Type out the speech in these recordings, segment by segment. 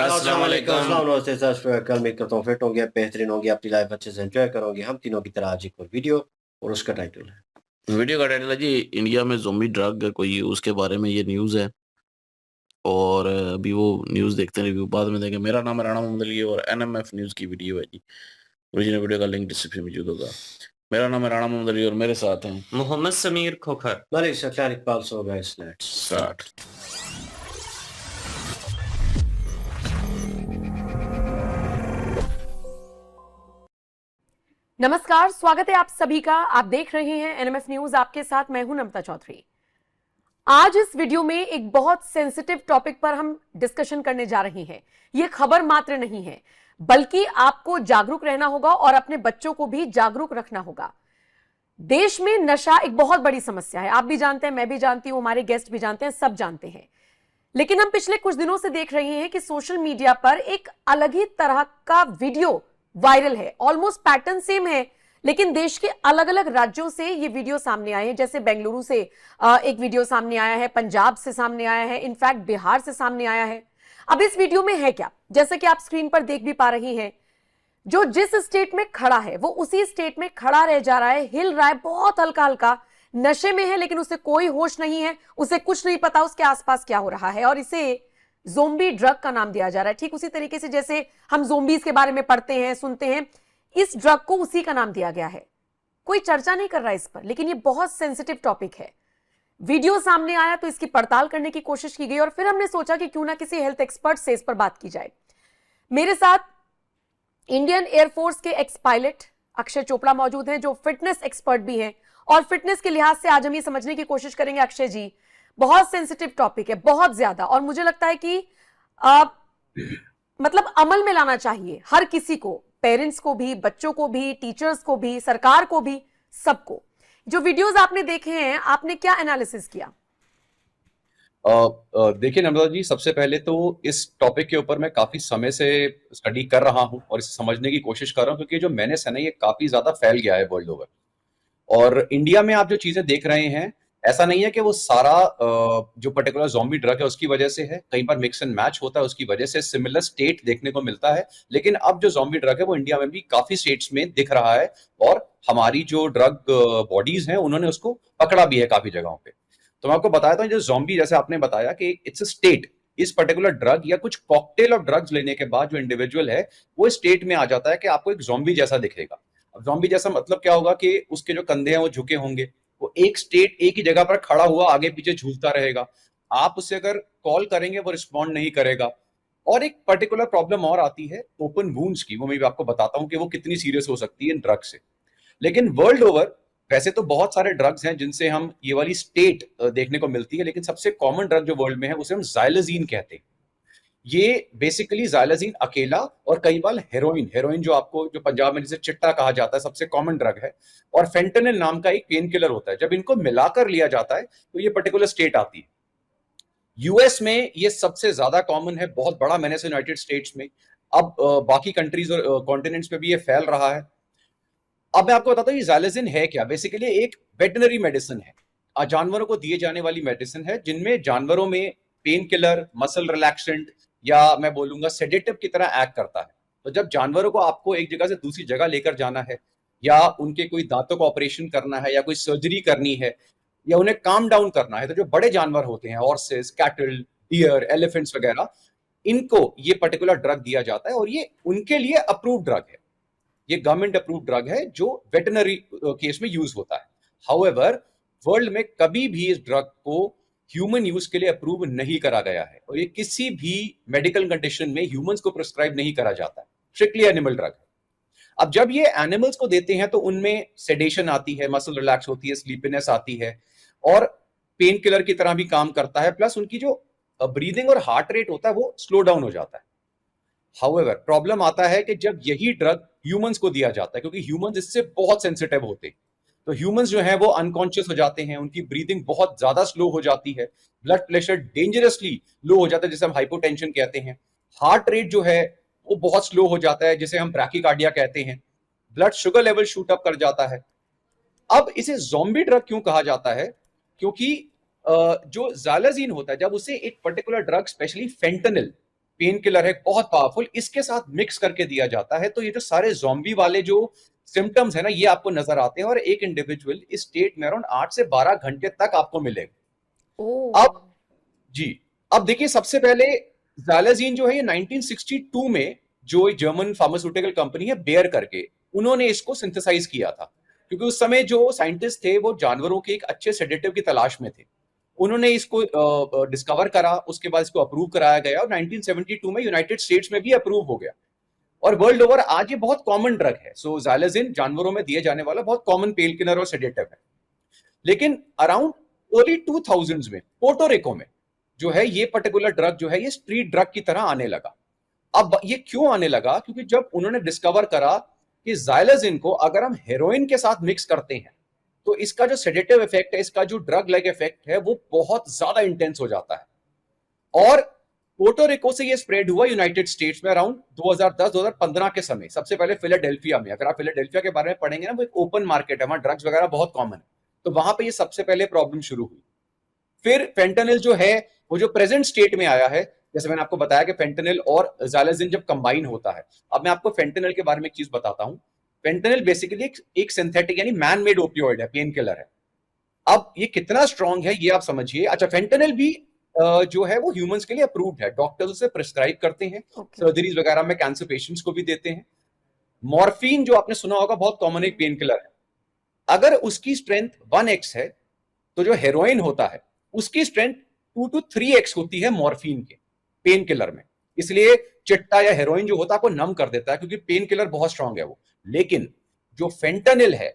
अस्सलाम वालेकुम। नमस्ते सत श्री अकाल। उम्मीद करता हूँ फिट होंगे, बेहतरीन होंगे, अपनी लाइफ अच्छे से एंजॉय करोगे। हम तीनों की तरह आज एक और वीडियो, और उसका टाइटल है, वीडियो का टाइटल है जी, इंडिया में ज़ोंबी ड्रग कोई उसके बारे में ये न्यूज़ है। और अभी वो न्यूज़ देखते हैं, रिव्यू बाद में देंगे। मेरा नाम है राणा मोहम्मद अली और एनएमएफ न्यूज़ की वीडियो है जी। ओरिजिनल वीडियो का लिंक डिस्क्रिप्शन में मौजूद होगा। मेरा नाम है राणा मोहम्मद अली और मेरे साथ हैं Mohammad Sameer Khokhar. Malik Sakhtar Iqbal. So guys let's start. नमस्कार, स्वागत है आप सभी का। आप देख रहे हैं एनएमएफ न्यूज, आपके साथ मैं हूं नमता चौधरी। आज इस वीडियो में एक बहुत सेंसिटिव टॉपिक पर हम डिस्कशन करने जा रहे हैं। यह खबर मात्र नहीं है, बल्कि आपको जागरूक रहना होगा और अपने बच्चों को भी जागरूक रखना होगा। देश में नशा एक बहुत बड़ी समस्या है। आप भी जानते हैं, मैं भी जानती हूं, हमारे गेस्ट भी जानते हैं, सब जानते हैं। लेकिन हम पिछले कुछ दिनों से देख रहे हैं कि सोशल मीडिया पर एक अलग ही तरह का वीडियो वायरल है। ऑलमोस्ट पैटर्न सेम है, लेकिन देश के अलग अलग राज्यों से ये वीडियो सामने आए हैं। जैसे बेंगलुरु से एक वीडियो सामने आया है, पंजाब से सामने आया है, इनफैक्ट बिहार से सामने आया है। अब इस वीडियो में है क्या, जैसे कि आप स्क्रीन पर देख भी पा रही हैं, जो जिस स्टेट में खड़ा है वो उसी स्टेट में खड़ा रह जा रहा है, हिल रहा है, बहुत हल्का हल्का नशे में है, लेकिन उसे कोई होश नहीं है, उसे कुछ नहीं पता उसके आसपास क्या हो रहा है, और इसे ज़ोंबी ड्रग का नाम दिया जा रहा है। ठीक उसी तरीके से जैसे हम ज़ोंबीज के बारे में पढ़ते हैं, सुनते हैं, इस ड्रग को उसी का नाम दिया गया है। कोई चर्चा नहीं कर रहा इस पर, लेकिन ये बहुत सेंसिटिव टॉपिक है। वीडियो सामने आया तो इसकी पड़ताल करने की कोशिश की गई, और फिर हमने सोचा कि क्यों ना किसी हेल्थ एक्सपर्ट से इस पर बात की जाए। मेरे साथ इंडियन एयरफोर्स के एक्स पायलट अक्षय चोपड़ा मौजूद हैं, जो फिटनेस एक्सपर्ट भी हैं, और फिटनेस के लिहाज से आज हम ये समझने की कोशिश करेंगे। अक्षय जी, बहुत सेंसिटिव टॉपिक है, बहुत ज्यादा, और मुझे लगता है कि मतलब अमल में लाना चाहिए हर किसी को, पेरेंट्स को भी, बच्चों को भी, टीचर्स को भी, सरकार को भी, सबको। जो वीडियोस आपने देखे हैं, आपने क्या एनालिसिस किया? देखिए नम्रता जी, सबसे पहले तो इस टॉपिक के ऊपर मैं काफी समय से स्टडी कर रहा हूं और इसे समझने की कोशिश कर रहा हूं, क्योंकि जो मेनेस है ना, ये काफी ज्यादा फैल गया है वर्ल्ड ओवर। और इंडिया में आप जो चीजें देख रहे हैं, ऐसा नहीं है कि वो सारा जो पर्टिकुलर ज़ॉम्बी ड्रग है उसकी वजह से है। कई बार मिक्स एंड मैच होता है, उसकी वजह से सिमिलर स्टेट देखने को मिलता है। लेकिन अब जो ज़ॉम्बी ड्रग है वो इंडिया में भी काफी स्टेट्स में दिख रहा है, और हमारी जो ड्रग बॉडीज हैं उन्होंने उसको पकड़ा भी है काफी जगहों पे। तो मैं आपको बताया था, जो ज़ॉम्बी, जैसे आपने बताया कि इट्स अ स्टेट, इस पर्टिकुलर ड्रग या कुछ कॉकटेल ऑफ ड्रग्स लेने के बाद जो इंडिविजुअल है वो स्टेट में आ जाता है कि आपको एक ज़ॉम्बी जैसा दिखेगा। अब ज़ॉम्बी जैसा मतलब क्या होगा कि उसके जो कंधे हैं वो झुके होंगे, वो एक स्टेट एक ही जगह पर खड़ा हुआ आगे पीछे झूलता रहेगा। आप उससे अगर कॉल करेंगे वो रिस्पॉन्ड नहीं करेगा। और एक पर्टिकुलर प्रॉब्लम और आती है ओपन वूंड्स की, वो मैं भी आपको बताता हूं कि वो कितनी सीरियस हो सकती है इन ड्रग से। लेकिन वर्ल्ड ओवर वैसे तो बहुत सारे ड्रग्स हैं जिनसे हम ये वाली स्टेट देखने को मिलती है, लेकिन सबसे कॉमन ड्रग जो वर्ल्ड में है उसे हम जाइलेजीन कहते हैं। ये बेसिकली जाइलेजीन अकेला, और कई बार हेरोइन, हेरोइन जो आपको जो पंजाब में जिसे चिट्टा कहा जाता है, सबसे कॉमन ड्रग है। और फेंटेनिल नाम का एक पेन किलर होता है। जब इनको मिलाकर लिया जाता है तो ये पर्टिकुलर स्टेट आती है। यूएस में ये सबसे ज्यादा कॉमन है, बहुत बड़ा मेनेस यूनाइटेड स्टेट्स में। अब बाकी कंट्रीज और कॉन्टिनेंट्स पे भी ये फैल रहा है। अब मैं आपको बताता हूँ ये जाइलेजीन है क्या। बेसिकली एक वेटनरी मेडिसिन है, जानवरों को दिए जाने वाली मेडिसिन है, जिनमें जानवरों में पेन किलर, मसल रिलैक्सेंट, या मैं बोलूंगा सेडेटिव की तरह एक्ट करता है। तो जब जानवरों को आपको एक जगह से दूसरी जगह लेकर जाना है, या उनके कोई दांतों का ऑपरेशन करना है, या कोई सर्जरी करनी है, या उन्हें काम डाउन करना है, तो जो बड़े जानवर होते हैं, हॉर्सेस, कैटल, डियर, एलिफेंट्स वगैरह, इनको ये पर्टिकुलर ड्रग दिया जाता है, और ये उनके लिए अप्रूव्ड ड्रग है। ये गवर्नमेंट अप्रूव्ड ड्रग है जो वेटनरी केस में यूज होता है। हाउएवर वर्ल्ड में कभी भी इस ड्रग को ह्यूमन यूज के लिए अप्रूव नहीं करा गया है, और ये किसी भी मेडिकल कंडीशन में ह्यूमंस को प्रिस्क्राइब नहीं करा जाता है। स्ट्रिक्टली एनिमल ड्रग है। अब जब ये एनिमल्स को देते हैं तो उनमें सेडेशन आती है, मसल रिलैक्स होती है, स्लीपीनेस आती है, और पेन किलर की तरह भी काम करता है। प्लस उनकी जो ब्रीदिंग और हार्ट रेट होता है वो स्लो डाउन हो जाता है। हाउएवर प्रॉब्लम आता है कि जब यही ड्रग ह्यूमंस को दिया जाता है, क्योंकि ह्यूमंस इससे बहुत सेंसिटिव होते हैं, तो ह्यूमंस जो है वो अनकॉन्शियस हो जाते हैं, उनकी ब्रीदिंग बहुत ज्यादा स्लो हो जाती है, ब्लड प्रेशर डेंजरसली लो हो जाता है, जिसे हम हाइपोटेंशन कहते हैं। हार्ट रेट जो है वो बहुत स्लो हो जाता है, जिसे हम ब्रैकीकार्डिया कहते हैं। Blood sugar level shoot up कर जाता है। अब इसे ज़ॉम्बी ड्रग क्यों कहा जाता है? क्योंकि जो जाइलेजीन होता है, जब उसे एक particular drug, specially fentanyl, pain killer है बहुत पावरफुल, इसके साथ मिक्स करके दिया जाता है, तो ये जो सारे ज़ॉम्बी वाले जो सिम्टम्स है ना, ये आपको नजर आते हैं और एक इंडिविजुअल इस स्टेट में अराउंड 8 से 12 घंटे तक आपको मिलेगा। अब जी, अब देखिए सबसे पहले ज़ाइलेज़िन जो है ये 1962 में जो एक जर्मन फार्मास्यूटिकल कंपनी है बेयर करके, उन्होंने इसको सिंथेसाइज किया था, क्योंकि उस समय जो साइंटिस्ट थे वो जानवरों के एक अच्छे सेडेटिव की तलाश में थे। उन्होंने इसको डिस्कवर करा, उसके बाद इसको अप्रूव कराया गया और 1972 में यूनाइटेड स्टेट्स में भी अप्रूव हो गया और वर्ल्ड ओवर आज ये बहुत कॉमन ड्रग है। सो ज़ाइलेज़िन जानवरों में दिए जाने वाला बहुत कॉमन पेन किलर और सेडेटिव है। लेकिन अराउंड अर्ली 2000s में पोर्टोरिको में जो है ये पर्टिकुलर ड्रग जो है ये स्ट्रीट ड्रग की तरह आने लगा। अब ये क्यों आने लगा? क्योंकि जब उन्होंने डिस्कवर करा कि ज़ाइलेज़िन को अगर हम हेरोइन के साथ मिक्स करते हैं तो इसका जो सेडेटिव इफेक्ट है, इसका जो ड्रग लाइक इफेक्ट है, वो बहुत ज्यादा इंटेंस हो जाता है। और पोर्टोरिको से ये स्प्रेड हुआ यूनाइटेड स्टेट्स में अराउंड 2010-2015 के समय। सबसे पहले फिलाडेल्फिया में, अगर आप फिलाडेल्फिया के बारे में पढ़ेंगे ना, वो एक ओपन मार्केट है, वहां ड्रग्स वगैरह बहुत कॉमन है, तो वहां पे ये सबसे पहले प्रॉब्लम शुरू हुई। फिर फेंटेनिल जो है वो जो प्रेजेंट स्टेट में आया है, जैसे मैंने आपको बताया कि फेंटेनिल और ज़ाइलेज़िन जब कंबाइन होता है। अब मैं आपको फेंटेनिल के बारे में एक चीज बताता हूं। फेंटेनिल बेसिकली एक सिंथेटिक यानी मैन मेड ओपियोइड है, पेन किलर है। अब ये कितना स्ट्रांग है ये आप समझिए। अच्छा, फेंटेनिल भी जो है वो ह्यूमंस के लिए अप्रूव्ड है, डॉक्टर्स उसे प्रिस्क्राइब करते हैं, सर्जरीज वगैरह में कैंसर पेशेंट्स को भी देते हैं। मॉर्फिन जो आपने सुना होगा बहुत कॉमन एक पेन किलर है, अगर उसकी स्ट्रेंथ 1x है तो जो हेरोइन होता है उसकी स्ट्रेंथ 2 to 3x होती है मॉर्फिन के पेन किलर में। इसलिए चिट्टा या हेरोइन जो होता है आपको नम कर देता है क्योंकि पेन किलर बहुत स्ट्रांग है वो। लेकिन जो फेंटेनिल है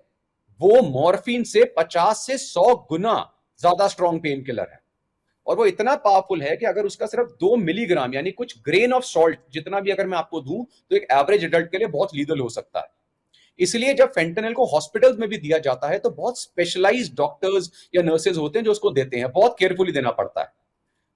वो मॉर्फिन से 50 से 100 गुना ज्यादा स्ट्रांग पेन किलर है और वो इतना पावरफुल है कि अगर उसका सिर्फ 2 मिलीग्राम यानी कुछ ग्रेन ऑफ सॉल्ट जितना भी अगर मैं आपको दूं तो एक एवरेज एडल्ट के लिए बहुत लीगल हो सकता है। इसलिए जब फेंटेनिल को हॉस्पिटल्स में भी दिया जाता है तो बहुत स्पेशलाइज्ड डॉक्टर्स या नर्सेज होते हैं जो उसको देते हैं, बहुत केयरफुली देना पड़ता है।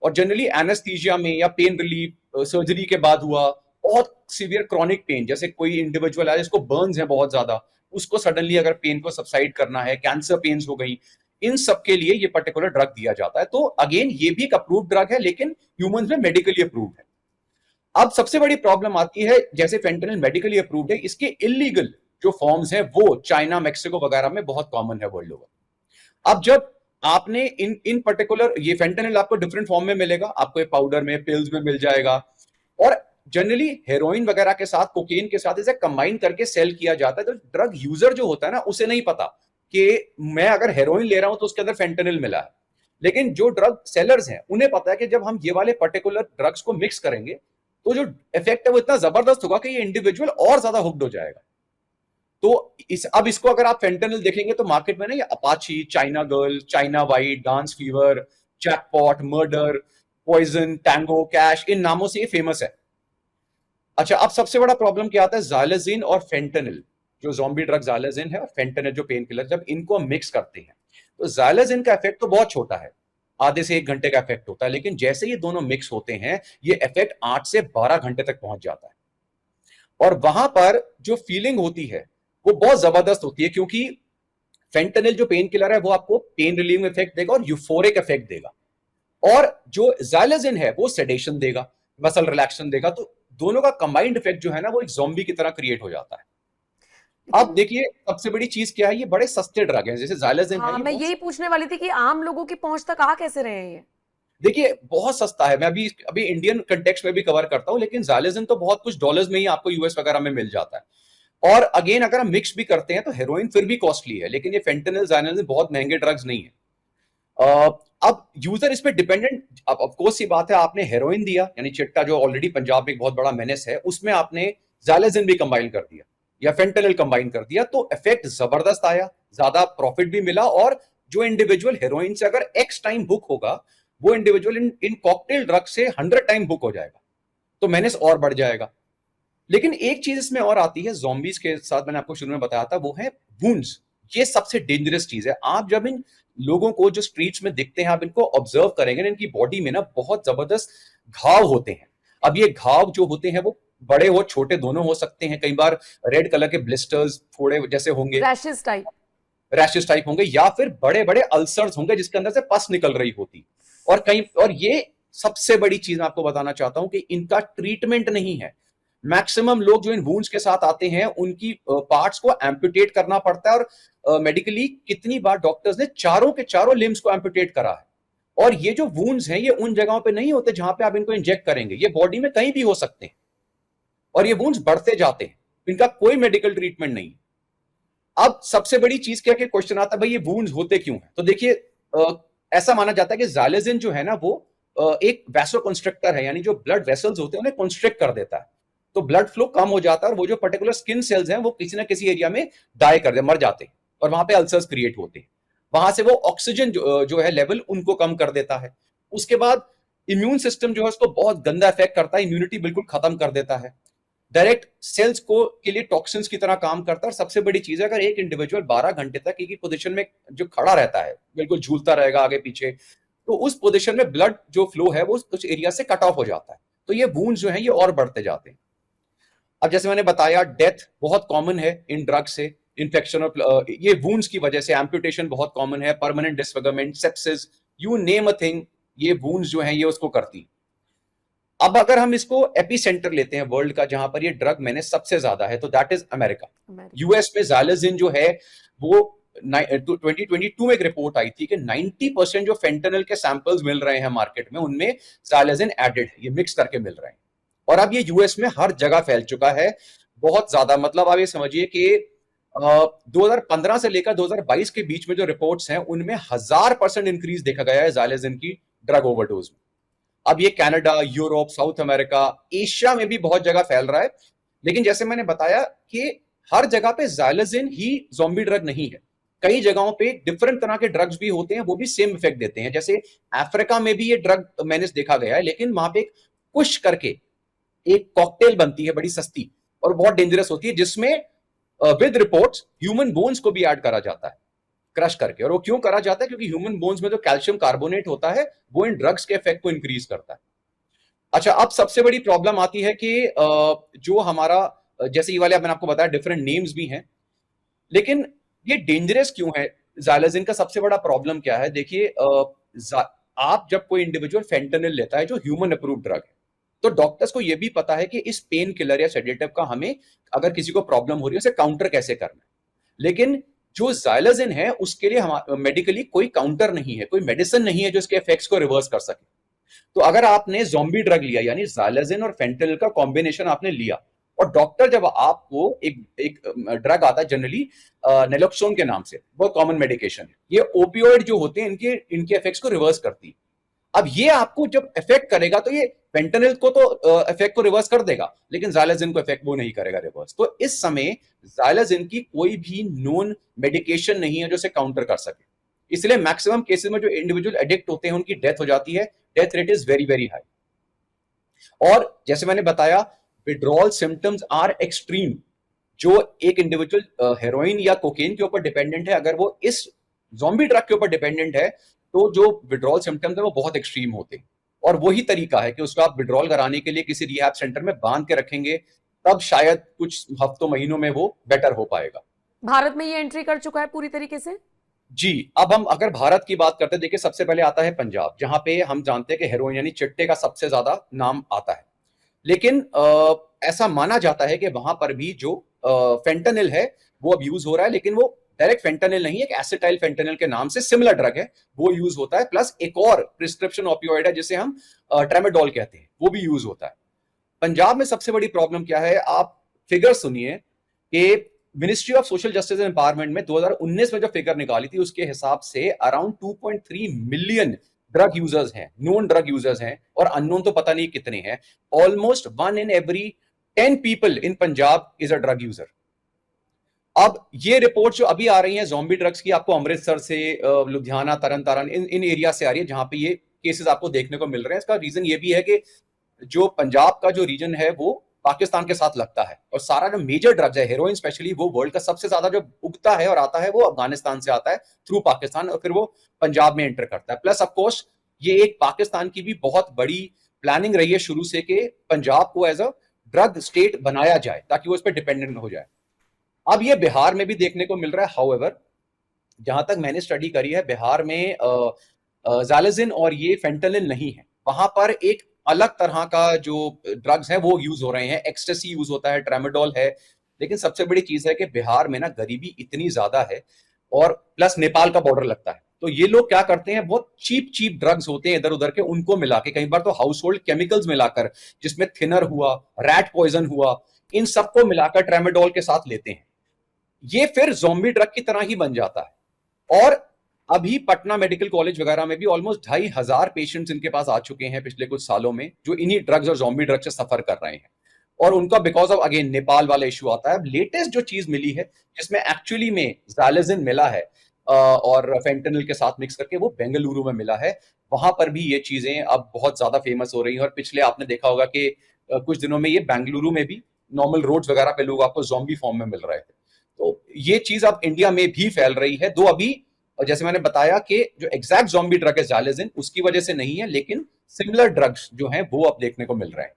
और जनरली एनेस्थीसिया में या पेन रिलीफ सर्जरी के बाद हुआ बहुत सीवियर क्रॉनिक पेन, जैसे कोई इंडिविजुअल है जिसको बर्न्स है बहुत ज्यादा, उसको सडनली अगर पेन को सबसाइड करना है, कैंसर पेन्स हो गई, इन सब के लिए ये पर्टिकुलर ड्रग दिया जाता है। तो अगेन ये भी एक अप्रूव्ड ड्रग है लेकिन ह्यूमंस में मेडिकली अप्रूव्ड है। अब सबसे बड़ी प्रॉब्लम आती है, जैसे फेंटेनिल मेडिकली अप्रूव्ड है, इसके इलीगल जो फॉर्म्स हैं वो चाइना, मैक्सिको वगैरह में बहुत कॉमन है वर्ल्ड ओवर। अब जब आपने इन पर्टिकुलर ये फेंटेनिल आपको डिफरेंट फॉर्म में मिलेगा, आपको ये पाउडर में, पिल्स में मिल जाएगा और जनरली हेरोइन वगैरह के साथ, कोकेन के साथ इसे कंबाइन करके सेल किया जाता है। तो ड्रग यूजर जो होता है ना उसे नहीं पता कि मैं अगर हेरोइन ले रहा हूं तो उसके अंदर फेंटेनिल मिला है, लेकिन जो ड्रग सेलर्स हैं उन्हें पता है कि जब हम ये वाले पर्टिकुलर ड्रग्स को मिक्स करेंगे तो जो इफेक्ट है वो इतना जबरदस्त होगा कि ये इंडिविजुअल और ज्यादा हुक्ड हो जाएगा। तो अब इसको अगर आप फेंटेनिल देखेंगे तो मार्केट में ना ये Apache, China girl, China white, dance fever, jackpot, murder, poison, tango, cash, इन नामों से ये फेमस है। अच्छा, अब सबसे बड़ा प्रॉब्लम क्या आता है, ज़ाइलेज़िन और फेंटेनिल, जो ज़ॉम्बी ड्रग ज़ाइलेज़िन है और फेंटेनिल जो पेन किलर, जब इनको हम मिक्स करते हैं तो ज़ाइलेज़िन का इफेक्ट तो बहुत छोटा है, आधे से 1 घंटे का इफेक्ट होता है, लेकिन जैसे ये दोनों मिक्स होते हैं ये इफेक्ट 8 से 12 घंटे तक पहुंच जाता है और वहां पर जो फीलिंग होती है वो बहुत जबरदस्त होती है, क्योंकि फेंटेनिल जो पेन किलर है वो आपको पेन रिलीविंग इफेक्ट देगा और यूफोरिक इफेक्ट देगा और जो ज़ाइलेज़िन है वो सेडेशन देगा, मसल रिलैक्सेशन देगा। तो दोनों का कंबाइंड इफेक्ट जो है ना वो एक ज़ॉम्बी की तरह क्रिएट हो जाता है। अब देखिए सबसे बड़ी चीज क्या है, ये बड़े सस्ते ड्रग हैं, जैसे ज़ाइलेज़िन है, मैं यही पूछने वाली थी कि आम लोगों की पहुंच तक आ कैसे रहे हैं ये? देखिए बहुत सस्ता है, मैं अभी इंडियन कंटेक्स्ट में भी कवर करता हूं, लेकिन ज़ाइलेज़िन तो बहुत कुछ डॉलर्स में ही आपको यूएस वगैरह में मिल जाता है। और अगेन अगर हम मिक्स भी करते हैं तो हेरोइन फिर भी कॉस्टली है, लेकिन ये फेंटेनिल, ज़ाइलेज़िन बहुत महंगे ड्रग्स नहीं है। अब यूजर इस पे डिपेंडेंट, अब ऑफ कोर्स ये बात है, आपने हेरोइन दिया यानी चिट्टा जो ऑलरेडी पंजाब में एक बहुत बड़ा मेनेस है, उसमें आपने ज़ाइलेज़िन भी कंबाइन कर दिया या फेंटेनिल कंबाइन कर दिया तो इफेक्ट जबरदस्त आया, ज्यादा प्रॉफिट भी मिला और जो इंडिविजुअल हेरोइन से अगर एक्स टाइम बुक होगा वो इंडिविजुअल इन कॉकटेल ड्रग से 100 टाइम बुक हो जाएगा, तो मेनेस और बढ़ जाएगा। लेकिन एक चीज इसमें और आती है ज़ॉम्बीज के साथ, मैंने आपको शुरू में बताया था, वो है वुंड्स। ये सबसे डेंजरस चीज है। आप जब इन लोगों को जो स्ट्रीट्स में दिखते हैं आप इनको ऑब्जर्व करेंगे ना, इनकी बॉडी में ना बहुत जबरदस्त घाव होते हैं। अब ये घाव जो होते हैं वो बड़े हो छोटे दोनों हो सकते हैं, कई बार रेड कलर के ब्लिस्टर्स फोड़े जैसे होंगे, रैशेस टाइप होंगे, या फिर बड़े बड़े अल्सर्स होंगे जिसके अंदर से पस निकल रही होती। और ये सबसे बड़ी चीज मैं आपको बताना चाहता हूं कि इनका ट्रीटमेंट नहीं है। मैक्सिमम लोग जो इन वूंड्स के साथ आते हैं उनकी पार्ट्स को एम्पुटेट करना पड़ता है, और मेडिकली कितनी बार डॉक्टर्स ने चारों के चारों लिम्स को एम्पुटेट करा है। और ये जो वूंड्स हैं ये उन जगहों पे नहीं होते जहां पे आप इनको इंजेक्ट करेंगे, ये बॉडी में कहीं भी हो सकते हैं और ये वूंड्स बढ़ते जाते हैं, इनका कोई मेडिकल ट्रीटमेंट नहीं। अब सबसे बड़ी चीज क्या कि क्वेश्चन आता है भाई ये वूंड्स होते क्यों हैं? तो देखिए ऐसा माना जाता है कि ज़ाइलेज़िन जो है ना वो एक वैसो कंस्ट्रक्टर है, यानी जो ब्लड वेसल्स होते हैं उन्हें कंस्ट्रिक्ट कर देता है, तो ब्लड फ्लो कम हो जाता है और वो जो पर्टिकुलर स्किन सेल्स हैं वो किसी ना किसी एरिया में डाई कर दे, मर जाते हैं और वहां पे अल्सर्स क्रिएट होते हैं। वहां से वो ऑक्सीजन जो है लेवल उनको कम कर देता है। उसके बाद इम्यून सिस्टम जो है उसको बहुत गंदा इफेक्ट करता है, इम्यूनिटी बिल्कुल खत्म कर देता है, डायरेक्ट सेल्स को के लिए टॉक्सिन्स की तरह काम करता है। और सबसे बड़ी चीज है अगर एक इंडिविजुअल 12 घंटे तक एक ही पोजीशन में जो खड़ा रहता है, बिल्कुल झूलता रहेगा आगे पीछे, तो उस पोजीशन में ब्लड जो फ्लो है वो कुछ एरिया से कट ऑफ हो जाता है, तो ये वूंड्स जो है ये और बढ़ते जाते हैं। अब जैसे मैंने बताया डेथ बहुत कॉमन है इन ड्रग से, इन्फेक्शन और ये वूंड्स की वजह से, एम्पुटेशन बहुत कॉमन है, permanent disfigurement, sepsis, you name a thing, ये वूंड्स जो हैं ये उसको करती। अब अगर हम इसको एपिसेंटर लेते हैं वर्ल्ड का जहां पर ये ड्रग मैंने सबसे ज्यादा है, तो दैट इज अमेरिका। यूएस में ज़ाइलेज़िन जो है वो 2022 में एक रिपोर्ट आई थी कि 90% जो फेंटेनिल के सैंपल्स मिल रहे हैं मार्केट में उनमें ज़ाइलेज़िन एडेड है, ये मिक्स करके मिल रहे हैं। और अब ये यूएस में हर जगह फैल चुका है बहुत ज्यादा। मतलब आप ये समझिए कि 2015 से लेकर 2022 के बीच में जो रिपोर्ट्स हैं उनमें 1000% इंक्रीज देखा गया है ज़ाइलेज़िन की ड्रग ओवरडोज में। अब ये Canada, Europe, south America, Asia में भी बहुत जगह फैल रहा है। लेकिन जैसे मैंने बताया कि हर जगह पे ज़ाइलेज़िन ही ज़ॉम्बी ड्रग नहीं है, कई जगहों पे डिफरेंट तरह के ड्रग्स भी होते हैं, वो भी सेम इफेक्ट देते हैं। जैसे अफ्रीका में भी ये ड्रग मैंने देखा गया है, लेकिन वहां पे कुश करके एक कॉकटेल बनती है बड़ी सस्ती और बहुत डेंजरस होती है, जिसमें विद रिपोर्ट्स ह्यूमन बोन्स को भी ऐड करा जाता है क्रश करके। और वो क्यों करा जाता है? क्योंकि ह्यूमन बोन्स में जो कैल्शियम कार्बोनेट होता है वो इन ड्रग्स के इफेक्ट को इंक्रीज करता है। अच्छा, अब सबसे बड़ी प्रॉब्लम आती है कि जो हमारा जैसे ये वाले मैंने आपको बताया डिफरेंट नेम्स भी हैं, लेकिन ये डेंजरस क्यों है? ज़ाइलेज़िन का सबसे बड़ा प्रॉब्लम क्या है? देखिए आप जब कोई इंडिविजुअल फेंटेनिल लेता है जो ह्यूमन अप्रूव्ड ड्रग है, तो डॉक्टर्स को यह भी पता है कि इस पेन किलर या सेडेटिव का हमें अगर किसी को प्रॉब्लम हो रही है उसे काउंटर कैसे करना है। लेकिन जो ज़ाइलेज़िन है उसके लिए मेडिकली कोई काउंटर नहीं है, कोई मेडिसिन नहीं है जो इसके इफेक्ट्स को रिवर्स कर सके। तो अगर आपने ज़ॉम्बी ड्रग लिया, यानी ज़ाइलेज़िन और फेंटेनिल का कॉम्बिनेशन आपने लिया, और डॉक्टर जब आपको एक ड्रग आता है जनरली नेलोक्सोन के नाम से, बहुत कॉमन मेडिकेशन है, ये ओपियोइड जो होते हैं इनके इफेक्ट्स को रिवर्स करती है। अब ये आपको जब इफेक्ट करेगा तो ये फेंटेनिल को तो इफेक्ट को रिवर्स कर देगा, लेकिन ज़ाइलेज़िन को इफेक्ट वो नहीं करेगा रिवर्स। तो इस समय ज़ाइलेज़िन की कोई भी नोन मेडिकेशन नहीं है जो इसे काउंटर कर सके, इसलिए मैक्सिमम केसेस में जो इंडिविजुअल एडिक्ट होते हैं उनकी डेथ हो जाती है। Death rate is very very high. और जैसे मैंने बताया विड्रॉल सिम्टम्स आर एक्सट्रीम। जो एक इंडिविजुअल हेरोइन या कोकेन के ऊपर डिपेंडेंट है, अगर वो इस ज़ॉम्बी ड्रग के ऊपर डिपेंडेंट है तो जो विड्रॉल सिम्टम्स है वो बहुत एक्सट्रीम होते हैं। और वही तरीका है कि उसको आप विड्रॉल कराने के लिए किसी रिहैब सेंटर में बांध के रखेंगे, तब शायद कुछ हफ्तों महीनों में वो बेटर हो पाएगा। भारत में ये एंट्री कर चुका है पूरी तरीके से जी। अब हम अगर भारत की बात करते हैं, देखिए सबसे पहले आता है पंजाब, जहां पे हम जानते हैं कि हेरोइन यानी चिट्टे का सबसे ज्यादा नाम आता है। लेकिन ऐसा माना जाता है कि वहां पर भी जो फेंटेनिल है वो अब यूज हो रहा है, लेकिन वो डायरेक्ट फेंटेनिल नहीं, एक एसिटाइल फेंटेनिल के नाम से सिमिलर ड्रग है वो यूज होता है, प्लस एक और प्रिस्क्रिप्शन ओपियोइड है जिसे हम ट्रेमाडोल कहते हैं, वो भी यूज होता है। पंजाब में सबसे बड़ी प्रॉब्लम क्या है? आप फिगर सुनिए कि ministry of social justice and empowerment में 2019 में जो फिगर निकाली थी उसके हिसाब से अराउंड 2.3 मिलियन ड्रग यूजर्स हैं, नोन ड्रग यूजर्स हैं, और अननोन तो पता नहीं कितने हैं। Almost 1 in every 10 people in Punjab is a drug user. अब ये रिपोर्ट जो अभी आ रही है ज़ॉम्बी ड्रग्स की, आपको अमृतसर से, लुधियाना, तरन तारण, इन एरिया से आ रही है जहां पे ये केसेस आपको देखने को मिल रहे हैं। इसका रीजन ये भी है कि जो पंजाब का जो रीजन है वो पाकिस्तान के साथ लगता है, और सारा जो मेजर ड्रग्स है, हेरोइन स्पेशली, वो वर्ल्ड का सबसे ज्यादा जो उगता है और आता है वो अफगानिस्तान से आता है थ्रू पाकिस्तान, और फिर वो पंजाब में एंटर करता है। प्लस ऑफकोर्स ये एक पाकिस्तान की भी बहुत बड़ी प्लानिंग रही है शुरू से कि पंजाब को एज अ ड्रग स्टेट बनाया जाए ताकि वो इस पर डिपेंडेंट हो जाए। अब ये बिहार में भी देखने को मिल रहा है। हाउएवर जहां तक मैंने स्टडी करी है, बिहार में ज़ाइलेज़िन और ये फेंटेनिल नहीं है, वहां पर एक अलग तरह का जो ड्रग्स है वो यूज हो रहे हैं, एक्सटेसी यूज होता है, ट्रेमाडोल है। लेकिन सबसे बड़ी चीज है कि बिहार में ना गरीबी इतनी ज्यादा है, और प्लस नेपाल का बॉर्डर लगता है, तो ये लोग क्या करते हैं, बहुत चीप चीप ड्रग्स होते हैं इधर उधर के, उनको मिला के, कई बार तो हाउस होल्ड केमिकल्स मिलाकर, जिसमें थिनर हुआ, रैट पॉइजन हुआ, इन सबको मिलाकर ट्रेमाडोल के साथ लेते हैं। ये फिर ज़ॉम्बी ड्रग की तरह ही बन जाता है। और अभी पटना मेडिकल कॉलेज वगैरह में भी ऑलमोस्ट 2,500 पेशेंट्स इनके पास आ चुके हैं पिछले कुछ सालों में, जो इन्हीं ड्रग्स और ज़ॉम्बी ड्रग से सफर कर रहे हैं। और उनका बिकॉज ऑफ अगेन नेपाल वाला इशू आता है। अब लेटेस्ट जो चीज मिली है जिसमें एक्चुअली में ज़ैलेज़िन मिला है और फेंटेनिल के साथ मिक्स करके, वो बेंगलुरु में मिला है। वहां पर भी ये चीजें अब बहुत ज्यादा फेमस हो रही हैं, और पिछले आपने देखा होगा कि कुछ दिनों में ये बेंगलुरु में भी नॉर्मल रोड्स वगैरह पे लोग आपको ज़ॉम्बी फॉर्म में मिल रहे थे। तो ये चीज अब इंडिया में भी फैल रही है, दो अभी, और जैसे मैंने बताया कि जो एग्जैक्ट ज़ॉम्बी ड्रग है ज़ैलेज़िन, उसकी वजह से नहीं है, लेकिन सिमिलर ड्रग्स जो हैं वो अब देखने को मिल रहे हैं।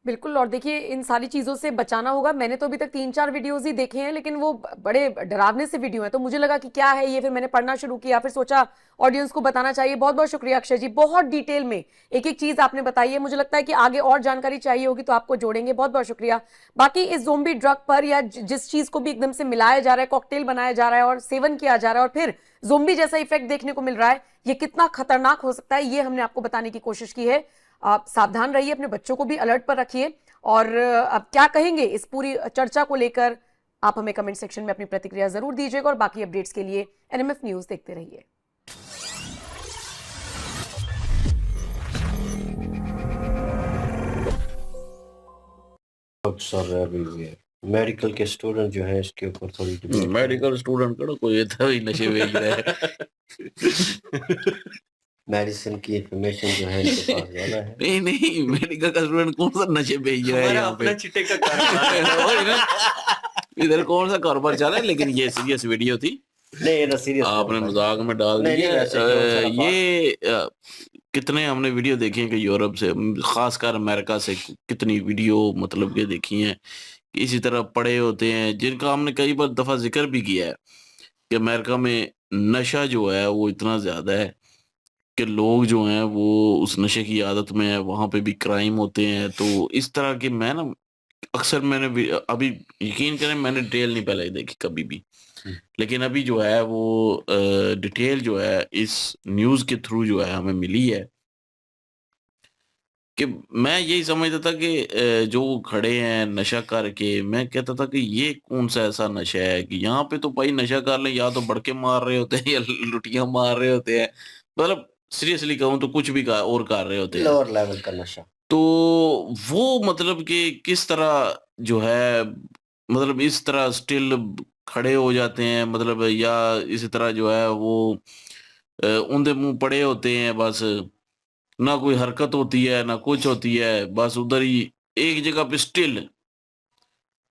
बिल्कुल। और देखिए, इन सारी चीज़ों से बचाना होगा। मैंने तो अभी तक 3-4 वीडियोज़ ही देखे हैं, लेकिन वो बड़े डरावने से वीडियो हैं, तो मुझे लगा कि क्या है ये, फिर मैंने पढ़ना शुरू किया, फिर सोचा ऑडियंस को बताना चाहिए। बहुत बहुत शुक्रिया अक्षय जी, बहुत डिटेल में एक एक चीज़ आपने बताई है। मुझे लगता है कि आगे और जानकारी चाहिए होगी तो आपको जोड़ेंगे। बहुत बहुत शुक्रिया। बाकी इस ज़ोंबी ड्रग पर, या जिस चीज़ को भी एकदम से मिलाया जा रहा है, कॉकटेल बनाया जा रहा है और सेवन किया जा रहा है, और फिर ज़ोंबी जैसा इफेक्ट देखने को मिल रहा है, ये कितना खतरनाक हो सकता है, ये हमने आपको बताने की कोशिश की है। आप सावधान रहिए, अपने बच्चों को भी अलर्ट पर रखिए। और अब क्या कहेंगे इस पूरी चर्चा को लेकर, आप हमें कमेंट सेक्शन में अपनी प्रतिक्रिया जरूर दीजिएगा। और बाकी अपडेट्स के लिए एनएमएफ न्यूज देखते रहिए। मेडिकल के स्टूडेंट जो हैं इसके ऊपर थोड़ी debate मेडिकल स्टूडेंट करो कोई था ही नशे बेच रहा है। मेडिसिन की इंफॉर्मेशन जो है इनके पास ज्यादा है। नहीं नहीं, मेडिकल का स्टूडेंट कौन सा नशे बेच रहा है यहाँ पे? चिट्टे का कारोबार वही ना, इधर कौन सा कारोबार चल रहा है? लेकिन ये सीरियस वीडियो थी, नहीं ना, सीरियस आपने मजाक में डाल नहीं, दिया। नहीं, वैसे क्यों सर, ये कितने हमने वीडियो देखी हैं कि यूरोप से, खासकर अमेरिका से कितनी वीडियो मतलब के देखी हैं, इसी तरह पड़े होते हैं, जिनका हमने कई बार दफा जिक्र भी किया है कि अमेरिका में नशा जो है वो इतना ज्यादा है कि लोग जो हैं वो उस नशे की आदत में है, वहां पे भी क्राइम होते हैं। तो इस तरह के मैं ना अक्सर अभी यकीन करें मैंने डिटेल नहीं पहले देखी कभी भी, लेकिन अभी जो है वो डिटेल जो है इस न्यूज के थ्रू जो है हमें मिली है कि मैं यही समझता था कि जो खड़े हैं नशा करके, मैं कहता था कि ये कौन सा ऐसा नशा है कि यहाँ पे तो भाई नशा कर ले, या तो बड़के मार रहे होते हैं या लुटियां मार रहे होते हैं, मतलब सीरियसली कहूँ तो कुछ भी और कर रहे होते हैं। लोअर लेवल का नशा। तो वो मतलब कि किस तरह जो है, मतलब इस तरह स्टिल खड़े हो जाते हैं, मतलब या इसी तरह जो है वो उंधे मुंह पड़े होते हैं, बस ना कोई हरकत होती है ना कुछ होती है, बस उधर ही एक जगह पे स्टिल।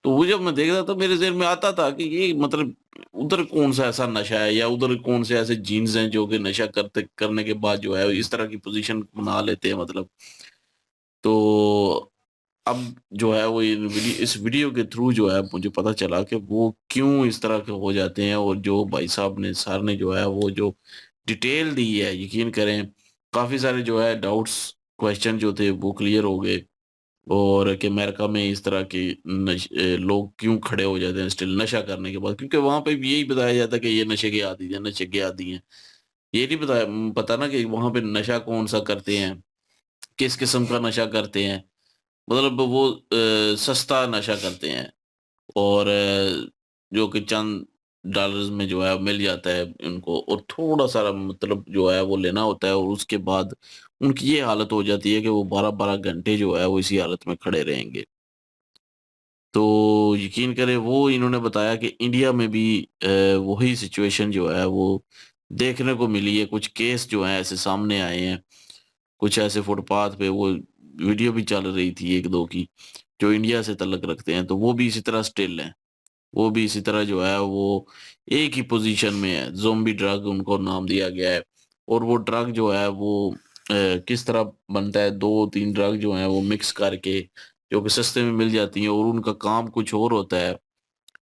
तो वो जब मैं देखता था मेरे ज़हन में आता था कि ये मतलब उधर कौन सा ऐसा नशा है, या उधर कौन से ऐसे जीन्स हैं जो कि नशा करने के बाद जो है इस तरह की पोजीशन बना लेते हैं मतलब। तो अब जो है वो इस वीडियो के थ्रू जो है मुझे पता चला कि वो क्यों इस तरह के हो जाते हैं, और जो भाई साहब ने सर ने जो है वो जो डिटेल दी है, यकीन करें काफ़ी सारे जो है डाउट्स क्वेश्चन जो थे वो क्लियर हो गए। और कि अमेरिका में इस तरह के लोग क्यों खड़े हो जाते हैं स्टिल नशा करने के बाद, क्योंकि वहां पे भी यही बताया जाता है कि ये नशे के आदी हैं, नशे के आदी हैं। ये नहीं पता ना कि वहां पे नशा कौन सा करते हैं, किस किस्म का नशा करते हैं, मतलब वो सस्ता नशा करते हैं, और जो कि चंद डॉलर्स में जो है मिल जाता है उनको, और थोड़ा सा मतलब जो है वो लेना होता है, और उसके बाद उनकी ये हालत हो जाती है कि वो 12-12 घंटे जो है वो इसी हालत में खड़े रहेंगे। तो यकीन करें वो इन्होंने बताया कि इंडिया में भी वही सिचुएशन जो है वो देखने को मिली है, कुछ केस जो है ऐसे सामने आए हैं, कुछ ऐसे फुटपाथ पे वो वीडियो भी चल रही थी एक दो की, जो इंडिया से तल्लक रखते हैं, तो वो भी इसी तरह स्टिल हैं, वो भी इसी तरह जो है वो एक ही पोजीशन में है, ज़ोंबी ड्रग उनको नाम दिया गया है। और वो ड्रग जो है वो किस तरह बनता है, 2-3 ड्रग जो है वो मिक्स करके, जो कि सस्ते में मिल जाती हैं, और उनका काम कुछ और होता है,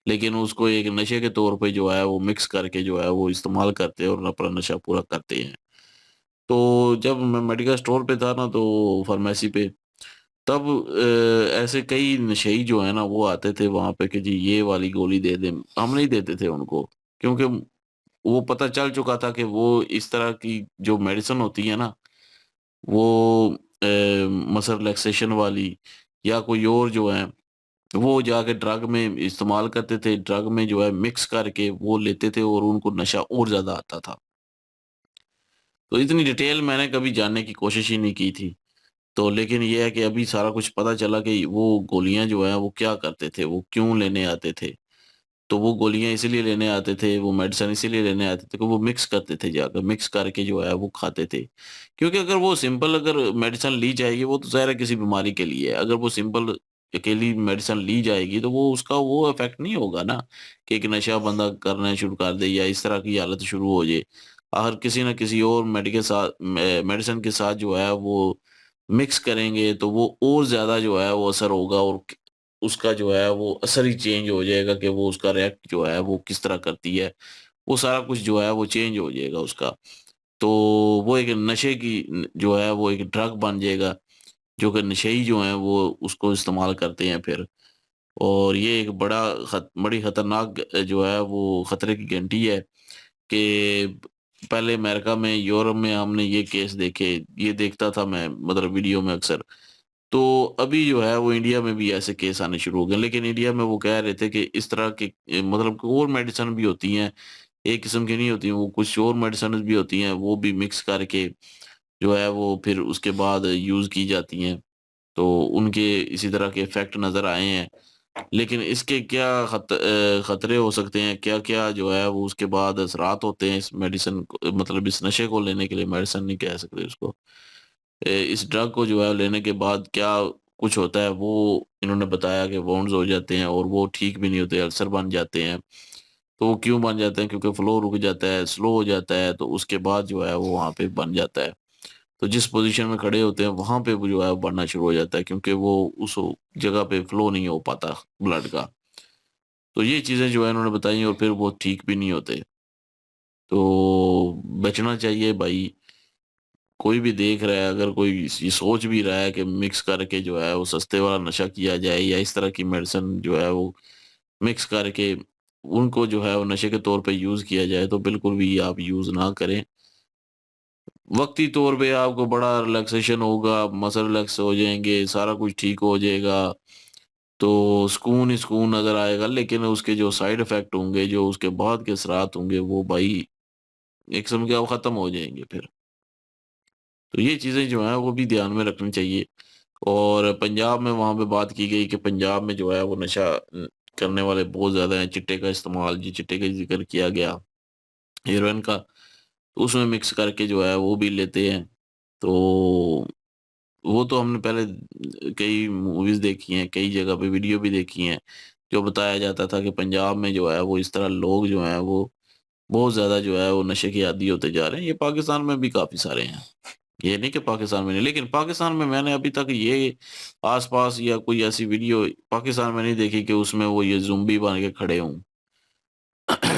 लेकिन उसको एक नशे के तौर पे जो है वो मिक्स करके जो है वो इस्तेमाल करते हैं और अपना नशा पूरा करते हैं। तो जब मैं मेडिकल स्टोर पे था ना, तो फार्मेसी पे, तब ऐसे कई नशेई जो है ना वो आते थे वहाँ पे कि जी ये वाली गोली दे दें। हम नहीं देते थे उनको, क्योंकि वो पता चल चुका था कि वो इस तरह की जो मेडिसिन होती है ना, वो मसल रिलैक्सेशन वाली या कोई और जो है, वो जाके ड्रग में इस्तेमाल करते थे। ड्रग में जो है मिक्स करके वो लेते थे और उनको नशा और ज़्यादा आता था। तो इतनी डिटेल मैंने कभी जानने की कोशिश ही नहीं की थी। तो लेकिन ये है कि अभी सारा कुछ पता चला कि वो गोलियाँ जो हैं वो क्या करते थे, वो क्यों लेने आते थे। तो वो गोलियाँ इसीलिए लेने आते थे, वो मेडिसिन इसीलिए लेने आते थे कि वो मिक्स करते थे जाकर, मिक्स करके जो है वो खाते थे। क्योंकि अगर वो सिंपल अगर मेडिसिन ली जाएगी, वो तो ज़ाहिर है किसी बीमारी के लिए है। अगर वो सिंपल अकेली मेडिसिन ली जाएगी तो वो उसका वो इफ़ेक्ट नहीं होगा ना, कि एक नशा बंदा करना शुरू कर दे या इस तरह की हालत शुरू हो जाए। अगर किसी न किसी और मेडिसिन के साथ जो है वो मिक्स करेंगे तो वो और ज़्यादा जो है वो असर होगा, और उसका जो है वो असर ही चेंज हो जाएगा कि वो उसका रिएक्ट जो है वो किस तरह करती है। वो सारा कुछ जो है वो चेंज हो जाएगा उसका। तो वो एक नशे की जो है वो एक ड्रग बन जाएगा, जो कि नशेई जो हैं वो उसको इस्तेमाल करते हैं फिर। और ये एक बड़ी खतरनाक जो है वो खतरे की घंटी है कि पहले अमेरिका में, यूरोप में हमने ये केस देखे, ये देखता था मैं मतलब वीडियो में अक्सर। तो अभी जो है वो इंडिया में भी ऐसे केस आने शुरू हो गए। लेकिन इंडिया में वो कह रहे थे कि इस तरह के मतलब कि और मेडिसिन भी होती हैं, एक किस्म की नहीं होती, वो कुछ और मेडिसिन भी होती हैं, वो भी मिक्स करके जो है वो फिर उसके बाद यूज़ की जाती हैं। तो उनके इसी तरह के इफ़ेक्ट नज़र आए हैं। लेकिन इसके क्या खतरे हो सकते हैं, क्या-क्या जो है वो उसके बाद असरात होते हैं इस मेडिसिन को, मतलब इस नशे को लेने के लिए, मेडिसिन नहीं कह सकते उसको। इस ड्रग को जो है लेने के बाद क्या कुछ होता है, वो इन्होंने बताया कि वुंड्स हो जाते हैं और वो ठीक भी नहीं होते, अल्सर बन जाते हैं। तो वो क्यों बन जाते हैं? क्योंकि फ्लो रुक जाता है, स्लो हो जाता है, तो उसके बाद जो है वो वहाँ पे बन जाता है। तो जिस पोज़ीशन में खड़े होते हैं वहाँ पे वो जो है बढ़ना शुरू हो जाता है, क्योंकि वो उस जगह पे फ्लो नहीं हो पाता ब्लड का। तो ये चीज़ें जो है इन्होंने बताई और फिर वो ठीक भी नहीं होते। तो बचना चाहिए भाई। कोई भी देख रहा है, अगर कोई ये सोच भी रहा है कि मिक्स करके जो है वो सस्ते वाला नशा किया जाए या इस तरह की मेडिसिन जो है वो मिक्स करके उनको जो है वो नशे के तौर पे यूज़ किया जाए, तो बिल्कुल भी आप यूज़ ना करें। वक़्ती तौर पे आपको बड़ा रिलैक्सेशन होगा, मसल रिलैक्स हो जाएँगे, सारा कुछ ठीक हो जाएगा, तो सुकून ही सुकून नज़र आएगा। लेकिन उसके जो साइड इफ़ेक्ट होंगे, जो उसके बाद के असरात होंगे, वो भाई एक किस्म के अब ख़त्म हो जाएँगे फिर। तो ये चीज़ें जो हैं वो भी ध्यान में रखनी चाहिए। और पंजाब में वहाँ पे बात की गई कि पंजाब में जो है वो नशा करने वाले बहुत ज़्यादा हैं, चिट्टे का इस्तेमाल, जी चिट्टे का ज़िक्र किया गया, हेरोइन का, तो उसमें मिक्स करके जो है वो भी लेते हैं। तो वो तो हमने पहले कई मूवीज़ देखी हैं, कई जगह पे वीडियो भी देखी हैं, जो बताया जाता था कि पंजाब में जो है वो इस तरह लोग जो हैं वो बहुत ज़्यादा जो है वो नशे के आदी होते जा रहे हैं। ये पाकिस्तान में भी काफ़ी सारे हैं। ये नहीं कि पाकिस्तान में नहीं, लेकिन पाकिस्तान में मैंने अभी तक ये आस-पास या कोई ऐसी वीडियो पाकिस्तान में नहीं देखी कि उसमें वो ये ज़ुम्बी बन के खड़े हों।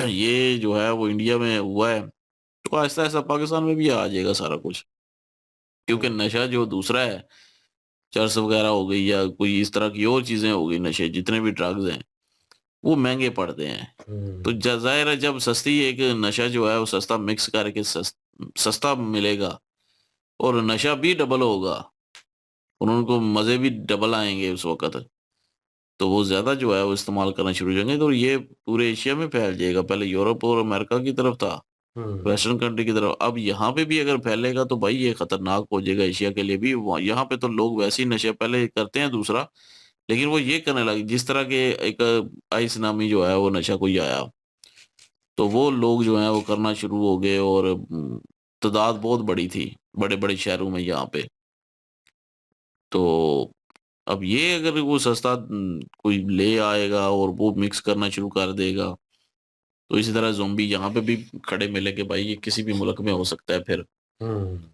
ये जो है वो इंडिया में हुआ है, तो आहिस्ता-आहिस्ता पाकिस्तान में भी आ जाएगा सारा कुछ। क्योंकि हुँ, नशा जो दूसरा है, चरस वगैरह हो गई या कोई इस तरह की और चीज़ें हो गई, नशे जितने भी ड्रग्स हैं, वो महँगे पड़ते हैं। तो हुँ। ज़ाहिर है जब सस्ती एक नशा जो है वो सस्ता मिक्स करके सस्ता मिलेगा और नशा भी डबल होगा और उनको मज़े भी डबल आएँगे उस वक़्त। तो वो ज़्यादा जो है वो इस्तेमाल करना शुरू हो जाएँगे, तो ये पूरे एशिया में फैल जाएगा। पहले यूरोप और अमेरिका की तरफ था, हुँ। वेस्टर्न कंट्री की तरफ। अब यहाँ पे भी अगर फैलेगा तो भाई ये खतरनाक हो जाएगा एशिया के लिए भी। वहाँ यहाँ पे तो लोग वैसे ही नशे पहले करते हैं दूसरा, लेकिन वो ये करने लगे जिस तरह के एक आइस नामी जो है वो नशा कोई आया, तो वो लोग जो हैं वो करना शुरू हो गए और तादाद बहुत बड़ी थी, बड़े-बड़े शहरों में यहाँ पे। तो अब ये अगर वो सस्ता कोई ले आएगा और वो मिक्स करना शुरू कर देगा, तो इसी तरह ज़ोंबी यहाँ पे भी खड़े मिलेंगे भाई, ये किसी भी मुल्क में हो सकता है फिर। हुँ।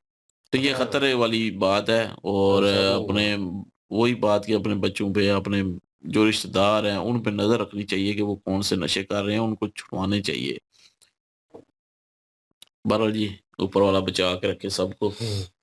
तो ये हाँ, खतरे वाली बात है। और कंसर्निंग है। अपने वही बात कि अपने बच्चों पे, अपने जो रिश्तेदार हैं, उन पे नज़र रखनी चाहिए कि वो कौन से नशे कर रहे हैं, उनको छुड़वाने चाहिए। बहरहाल जी ऊपर वाला बचा के रखे सबको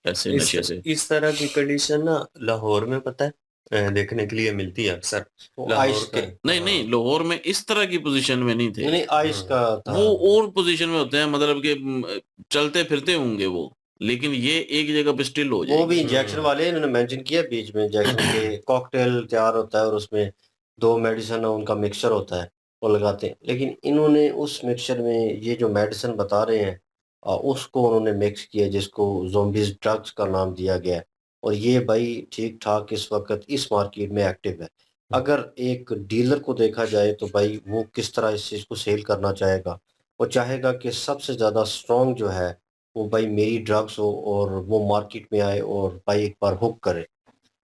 ऐसे नशे से। इस तरह की कंडीशन ना लाहौर में पता है देखने के लिए मिलती है अक्सर। वो लाहौर आइस के का नहीं नहीं, लाहौर में इस तरह की पोजीशन में नहीं थे। नहीं आइस का था। वो और पोजीशन में होते हैं, मतलब कि चलते फिरते होंगे वो, लेकिन ये एक जगह पे स्टिल हो वो जाएंगे। भी इंजेक्शन वाले इन्होंने मेंशन किया बीच में, इंजेक्शन के कॉकटेल तैयार होता है और उसमें 2 मेडिसिन है उनका मिक्सचर होता है, वो लगाते हैं। लेकिन इन्होंने उस मिक्सचर में ये जो मेडिसिन बता रहे हैं उसको उन्होंने मिक्स किया जिसको ज़ॉम्बीज़ ड्रग्स का नाम दिया गया है। और ये भाई ठीक-ठाक इस वक़्त इस मार्केट में एक्टिव है। अगर एक डीलर को देखा जाए तो भाई वो किस तरह इस चीज़ को सेल करना चाहेगा? वो चाहेगा कि सबसे ज़्यादा स्ट्रॉन्ग जो है वो भाई मेरी ड्रग्स हो और वो मार्केट में आए और भाई एक बार हुक करे।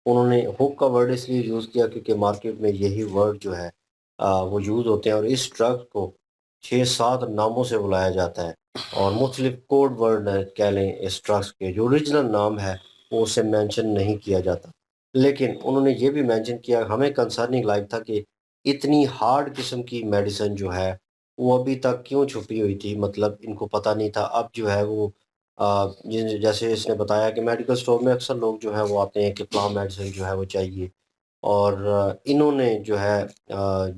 उन्होंने हुक का वर्ड इसलिए यूज़ किया क्योंकि मार्केट में यही वर्ड जो है वो यूज़ होते हैं और इस ड्रग को 6-7 नामों से बुलाया जाता है और मुख्तलिफ कोड वर्ड कह लें इस ड्रग्स के जो ओरिजिनल नाम है वो उसे मेंशन नहीं किया जाता। लेकिन उन्होंने ये भी मेंशन किया, हमें कंसर्निंग लाइक था कि इतनी हार्ड किस्म की मेडिसिन जो है वो अभी तक क्यों छुपी हुई थी, मतलब इनको पता नहीं था। अब जो है वो जैसे इसने बताया कि मेडिकल स्टोर में अक्सर लोग जो है वो आते हैं कि फ़लाँ मेडिसिन जो है वो चाहिए और इन्होंने जो है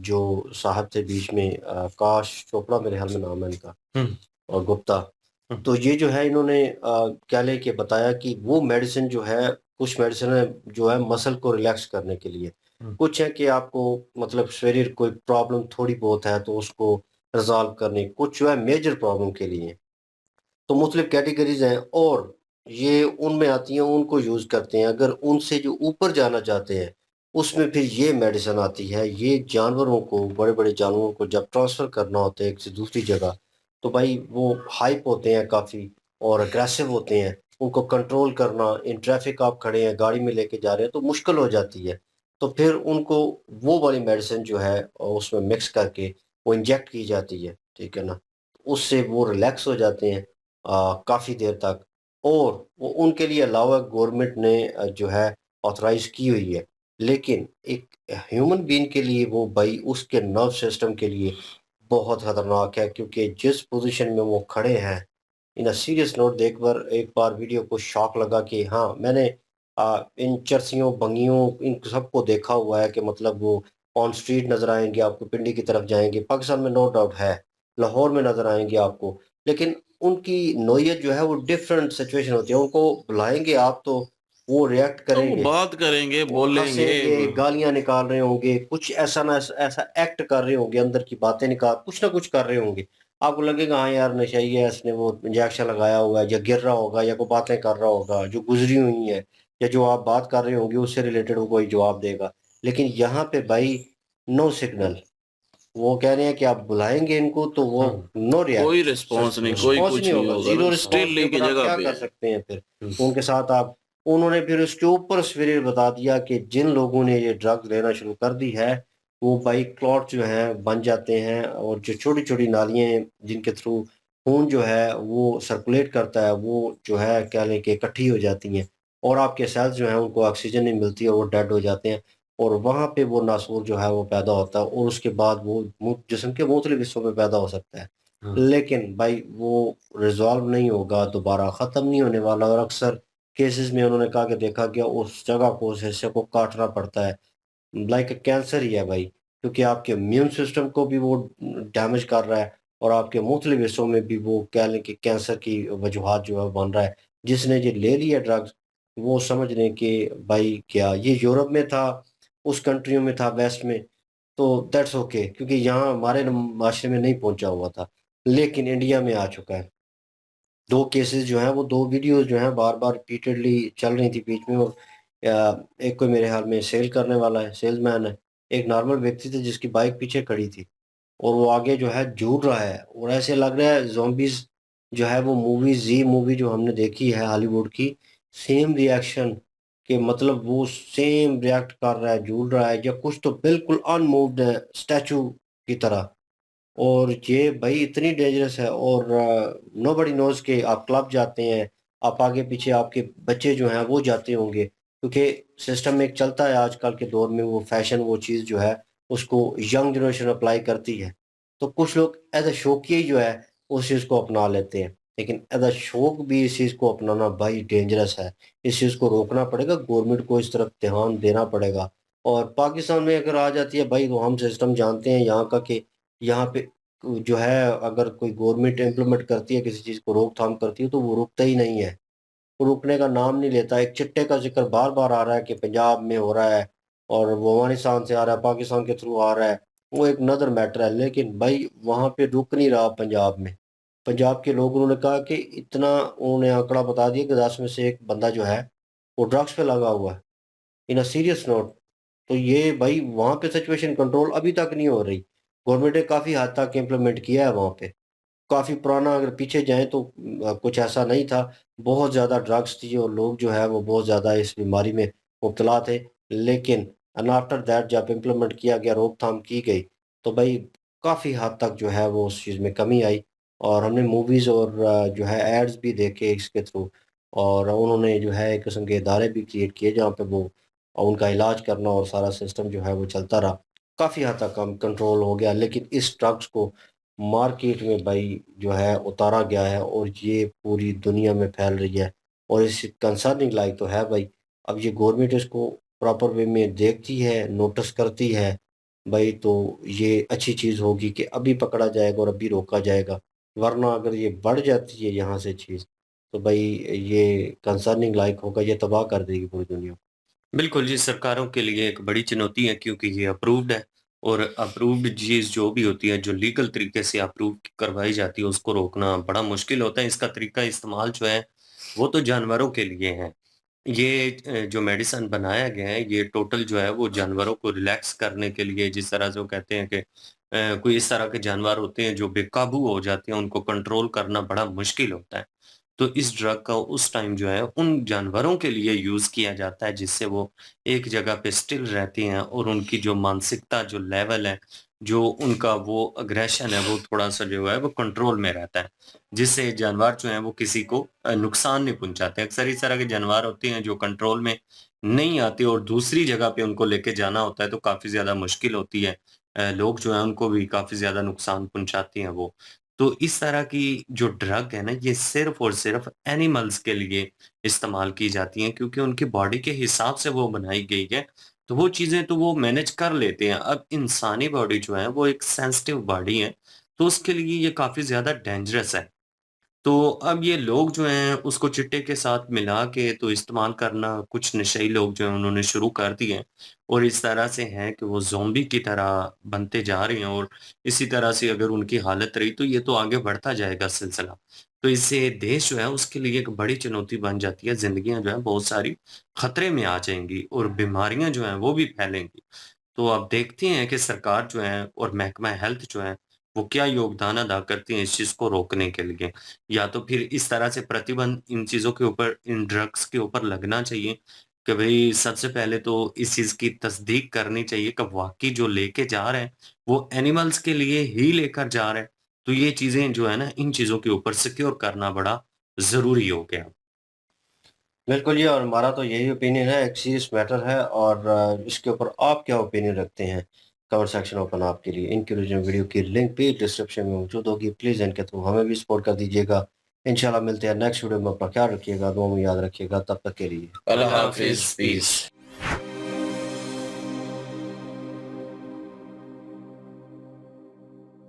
जो साहब थे बीच में काश चोपड़ा मेरे ख़्याल में नाम है इनका और गुप्ता, तो ये जो है इन्होंने क्या लें कि बताया कि वो मेडिसिन जो है कुछ मेडिसिन है जो है मसल को रिलैक्स करने के लिए, कुछ है कि आपको मतलब सवेरे कोई प्रॉब्लम थोड़ी बहुत है तो उसको रिज़ॉल्व करने, कुछ जो है मेजर प्रॉब्लम के लिए। तो मुख्तलिफ कैटेगरीज़ हैं और ये उनमें आती हैं, उनको यूज़ करते हैं। अगर उनसे जो ऊपर जाना चाहते हैं, उसमें फिर ये मेडिसिन आती है। ये जानवरों को, बड़े-बड़े जानवरों को जब ट्रांसफ़र करना होता है एक से दूसरी जगह, तो भाई वो हाइप होते हैं काफ़ी और अग्रेसिव होते हैं। उनको कंट्रोल करना, इन ट्रैफ़िक आप खड़े हैं, गाड़ी में लेके जा रहे हैं, तो मुश्किल हो जाती है। तो फिर उनको वो वाली मेडिसिन जो है उसमें मिक्स करके वो इंजेक्ट की जाती है, ठीक है ना? उससे वो रिलैक्स हो जाते हैं काफ़ी देर तक और वो उनके लिए अलावा गवर्नमेंट ने जो है ऑथराइज़ की हुई है। लेकिन एक ह्यूमन बीइंग के लिए वो भाई उसके नर्व सिस्टम के लिए बहुत ख़तरनाक है क्योंकि जिस पोज़ीशन में वो खड़े हैं, इन अ सीरियस नोट एक बार वीडियो को शॉक लगा कि हाँ, मैंने इन चरसियों, बंगियों इन सबको देखा हुआ है कि मतलब वो ऑन स्ट्रीट नज़र आएँगे आपको, पिंडी की तरफ जाएँगे, पाकिस्तान में नो डाउट है, लाहौर में नज़र आएँगे आपको। लेकिन उनकी नोयत जो है वो डिफरेंट सिचुएशन होती है, उनको बुलाएँगे आप तो वो रिएक्ट तो वो करेंगे, बात करेंगे, वो बोलेंगे। हँसेंगे, गालियाँ निकाल रहे होंगे, कुछ ऐसा ना ऐसा एक्ट कर रहे होंगे, अंदर की बातें कुछ ना कुछ कर रहे होंगे। आपको लगेगा हाँ यार नशेड़ी है, इसने वो इंजेक्शन लगाया हुआ है या गिर रहा होगा या कोई बातें कर रहा होगा, जो गुज़री हुई हैं या जो आप बात कर रहे होंगे उससे रिलेटेड वो कोई जवाब देगा। लेकिन यहाँ पे भाई नो सिग्नल, वो कह रहे हैं कि आप बुलाएँगे इनको तो वो नो कोई रिएक्ट, रिस्पॉन्स नहीं, कोई रिस्पॉन्स कुछ नहीं नहीं होगा, होगा ज़ीरो ना, रिस्पॉन्स स्टिल के एक ही ऊपर आप जगह क्या पे कर है। सकते हैं फिर? उनके साथ आप उन्होंने फिर उसके ऊपर सवेरे बता दिया कि जिन लोगों ने ये ड्रग लेना शुरू कर दी है, वो भाई क्लॉट जो हैं बन जाते हैं और जो छोटी-छोटी नालियाँ हैं जिनके थ्रू खून जो है वो सर्कुलेट करता है, वो जो है कह लें कि इकट्ठी हो जाती हैं और आपके सेल्स जो हैं उनको ऑक्सीजन नहीं मिलती और वो डेड हो जाते हैं। और वहाँ पे वो नासूर जो है वो पैदा होता है और उसके बाद वो जिस्म के मुख्तलिफ हिस्सों में पैदा हो सकता है। लेकिन भाई वो रिज़ॉल्व नहीं होगा, दोबारा ख़त्म नहीं होने वाला और अक्सर केसेज़ में उन्होंने कहा कि देखा गया उस जगह को, उस हिस्से को काटना पड़ता है। लाइक कैंसर ही है भाई, क्योंकि आपके इम्यून सिस्टम को भी वो डैमेज कर रहा है और आपके मुख्तलिफ हिस्सों में भी वो कह लें कि कैंसर की वजूहात जो है बन रहा है। जिसने ये ले लिया ड्रग्स, वो समझ लें कि भाई क्या ये यूरोप में था, उस कंट्रियों में था वेस्ट में, तो दैट्स ओके क्योंकि यहाँ हमारे माशरे में नहीं पहुँचा हुआ था, लेकिन इंडिया में आ चुका है। 2 केसेज़ जो हैं वो 2 वीडियोज़ जो हैं बार-बार रिपीटेडली चल रही थी बीच में और एक कोई मेरे ख़्याल में सेल करने वाला है, सेल्समैन है, एक नॉर्मल व्यक्ति था जिसकी बाइक पीछे खड़ी थी और वो आगे जो है झूल रहा है और ऐसे लग रहा है ज़ॉम्बीज़ जो है वो मूवी ज़ी मूवी जो हमने देखी है हॉलीवुड की, सेम रिएक्शन के मतलब वो सेम रिएक्ट कर रहा है, झूल रहा है या कुछ तो बिल्कुल अनमूव्ड है, स्टैच्यू की तरह। और ये भाई इतनी डेंजरस है और नोबडी नोज़ कि आप क्लब जाते हैं, आप आगे-पीछे आपके बच्चे जो हैं वो जाते होंगे, क्योंकि सिस्टम एक चलता है आजकल के दौर में वो फ़ैशन वो चीज़ जो है उसको यंग जनरेशन अप्लाई करती है। तो कुछ लोग एज़ अ शौकिया ही जो है उस चीज़ को अपना लेते हैं। लेकिन एज़ अ शौक भी इस चीज़ को अपनाना भाई डेंजरस है। इस चीज़ को रोकना पड़ेगा, गवर्नमेंट को इस तरफ ध्यान देना पड़ेगा। और पाकिस्तान में अगर आ जाती है भाई, तो हम सिस्टम जानते हैं यहाँ का कि यहाँ पे जो है, अगर कोई गवर्नमेंट इम्प्लीमेंट करती है, किसी चीज़ को रोकथाम करती है, तो वो रुकता ही नहीं है। वो रुकने का नाम नहीं लेता। एक चिट्टे का ज़िक्र बार-बार आ रहा है कि पंजाब में हो रहा है और वो अफ़गानिस्तान से आ रहा है, पाकिस्तान के थ्रू आ रहा है। वो एक अनदर मैटर है, लेकिन भाई वहाँ पे रुक नहीं रहा पंजाब में। पंजाब के लोग, उन्होंने कहा कि इतना, उन्होंने आंकड़ा बता दिया कि 10 में से 1 बंदा जो है, वो ड्रग्स पे लगा हुआ है, इन अ सीरियस नोट। तो ये भाई वहाँ पे सिचुएशन कंट्रोल अभी तक नहीं हो रही। गवर्नमेंट ने काफ़ी हद तक इम्प्लीमेंट किया है वहाँ पे। काफ़ी पुराना अगर पीछे जाएँ तो कुछ ऐसा नहीं था। बहुत ज़्यादा ड्रग्स थी और लोग जो है वो बहुत ज़्यादा इस बीमारी में मुब्तला थे। लेकिन आफ्टर दैट जब इम्प्लीमेंट किया गया, रोकथाम की गई, तो भई काफ़ी हद तक जो है वो उस चीज़ में कमी आई। और हमने मूवीज़ और जो है एड्स भी देखे इसके थ्रू, और उन्होंने जो है एक किस्म के इदारे भी क्रिएट किए जहाँ पे वो उनका इलाज करना और सारा सिस्टम जो है वो चलता रहा। काफ़ी हद तक कम कंट्रोल हो गया, लेकिन इस ड्रग्स को मार्केट में भाई जो है उतारा गया है और ये पूरी दुनिया में फैल रही है। और इस कंसर्निंग लायक तो है भाई। अब ये गवर्नमेंट इसको प्रॉपर वे में देखती है, नोटिस करती है भाई, तो ये अच्छी चीज़ होगी कि अभी पकड़ा जाएगा और अभी रोका जाएगा। वरना अगर ये बढ़ जाती है यहाँ से चीज़, तो भाई ये कंसर्निंग लायक होगा, ये तबाह कर देगी पूरी दुनिया को। बिल्कुल जी, सरकारों के लिए एक बड़ी चुनौती है, क्योंकि ये अप्रूव्ड है और अप्रूव्ड चीज़ जो भी होती है, जो लीगल तरीके से अप्रूव करवाई जाती है, उसको रोकना बड़ा मुश्किल होता है। इसका तरीका इस्तेमाल जो है, वो तो जानवरों के लिए है। ये जो मेडिसिन बनाया गया है, ये टोटल जो है वो जानवरों को रिलैक्स करने के लिए, जिस तरह से वो कहते हैं कि कोई इस तरह के जानवर होते हैं जो बेकाबू हो जाते हैं, उनको कंट्रोल करना बड़ा मुश्किल होता है। तो इस ड्रग का उस टाइम जो है उन जानवरों के लिए यूज़ किया जाता है, जिससे वो एक जगह पे स्टिल रहते हैं और उनकी जो मानसिकता, जो लेवल है, जो उनका वो अग्रेशन है, वो थोड़ा-सा जो है वो कंट्रोल में रहता है। जिससे जानवर जो हैं वो किसी को नुकसान नहीं पहुँचाते। अक्सर इस तरह के जानवर होते हैं जो कंट्रोल में नहीं आते और दूसरी जगह पे उनको लेके जाना होता है तो काफ़ी ज़्यादा मुश्किल होती है। लोग जो हैं उनको भी काफ़ी ज़्यादा नुकसान पहुँचाती हैं वो। तो इस तरह की जो ड्रग है ना, ये सिर्फ़ और सिर्फ़ एनिमल्स के लिए इस्तेमाल की जाती हैं, क्योंकि उनकी बॉडी के हिसाब से वो बनाई गई है। तो वो चीज़ें तो वो मैनेज कर लेते हैं। अब इंसानी बॉडी जो है वो एक सेंसिटिव बॉडी है, तो उसके लिए ये काफ़ी ज़्यादा डेंजरस है। तो अब ये लोग जो हैं उसको चिट्टे के साथ मिला के तो इस्तेमाल करना, कुछ नशेई लोग जो हैं उन्होंने शुरू कर दिए हैं और इस तरह से हैं कि वो ज़ॉम्बी की तरह बनते जा रहे हैं और इसी तरह से अगर उनकी हालत रही तो ये तो आगे बढ़ता जाएगा सिलसिला। तो इससे देश जो है उसके लिए एक बड़ी चुनौती बन जाती है, ज़िंदगियाँ जो हैं बहुत सारी खतरे में आ जाएँगी और बीमारियाँ जो हैं वो भी फैलेंगी। तो अब देखते हैं कि सरकार जो है और महकमा हेल्थ जो है, वो क्या योगदान अदा करती है इस चीज़ को रोकने के लिए। या तो फिर इस तरह से प्रतिबंध इन चीज़ों के ऊपर, इन ड्रग्स के ऊपर लगना चाहिए कि भई सबसे पहले तो इस चीज़ की तस्दीक करनी चाहिए कि वाक़ई जो लेके जा रहे हैं, वो एनिमल्स के लिए ही लेकर जा रहे हैं। तो ये चीज़ें जो है ना, इन चीज़ों के ऊपर सिक्योर करना बड़ा ज़रूरी हो गया। बिल्कुल जी, और हमारा तो यही ओपिनियन है, एक सीरियस मैटर है। और इसके ऊपर आप क्या ओपिनियन रखते हैं? कमेंट सेक्शन ओपन आपके लिए। इनकी ओरिजिनल वीडियो की लिंक भी डिस्क्रिप्शन में मौजूद होगी। प्लीज़ इनके थ्रू हमें भी सपोर्ट कर दीजिएगा। इंशाल्लाह मिलते हैं नेक्स्ट वीडियो में। अपना ख्याल रखिएगा, दुआ में याद रखिएगा। तब तक के लिए अल्लाह हाफ़िज़, पीस।